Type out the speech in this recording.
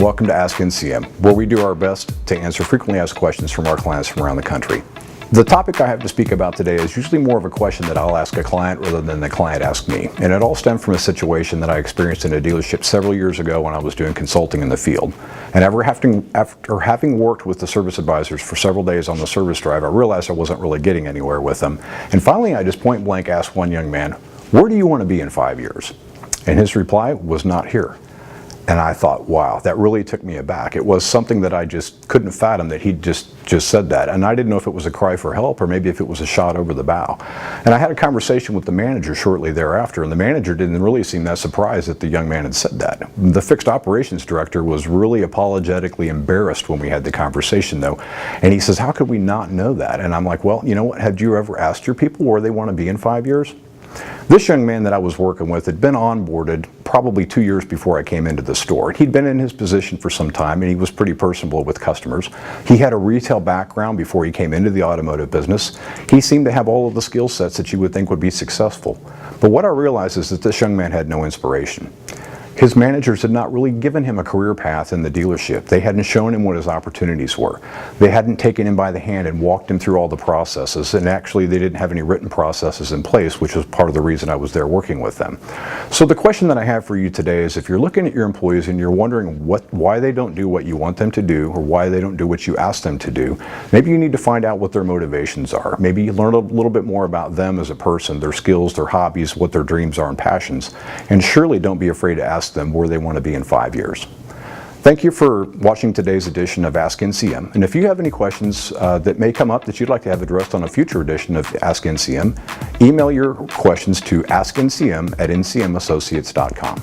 Welcome to Ask NCM, where we do our best to answer frequently asked questions from our clients from around the country. The topic I have to speak about today is usually more of a question that I'll ask a client rather than the client ask me. And it all stemmed from a situation that I experienced in a dealership several years ago when I was doing consulting in the field. And after having worked with the service advisors for several days on the service drive, I realized I wasn't really getting anywhere with them. And finally, I just point blank asked one young man, "Where do you want to be in 5 years?" And his reply was, "Not here." And I thought, wow, that really took me aback. It was something that I just couldn't fathom that he just said that. And I didn't know if it was a cry for help or maybe if it was a shot over the bow. And I had a conversation with the manager shortly thereafter, and the manager didn't really seem that surprised that the young man had said that. The fixed operations director was really apologetically embarrassed when we had the conversation though. And he says, "How could we not know that?" And I'm like, well, you know what, have you ever asked your people where they want to be in 5 years? This young man that I was working with had been onboarded probably 2 years before I came into the store. He'd been in his position for some time and he was pretty personable with customers. He had a retail background before he came into the automotive business. He seemed to have all of the skill sets that you would think would be successful. But what I realized is that this young man had no inspiration. His managers had not really given him a career path in the dealership. They hadn't shown him what his opportunities were. They hadn't taken him by the hand and walked him through all the processes, and actually they didn't have any written processes in place, which was part of the reason I was there working with them. So the question that I have for you today is, if you're looking at your employees and you're wondering why they don't do what you want them to do or why they don't do what you ask them to do, maybe you need to find out what their motivations are. Maybe you learn a little bit more about them as a person, their skills, their hobbies, what their dreams are and passions, and surely don't be afraid to ask them where they want to be in 5 years. Thank you for watching today's edition of Ask NCM. And if you have any questions that may come up that you'd like to have addressed on a future edition of Ask NCM, email your questions to askncm@ncmassociates.com.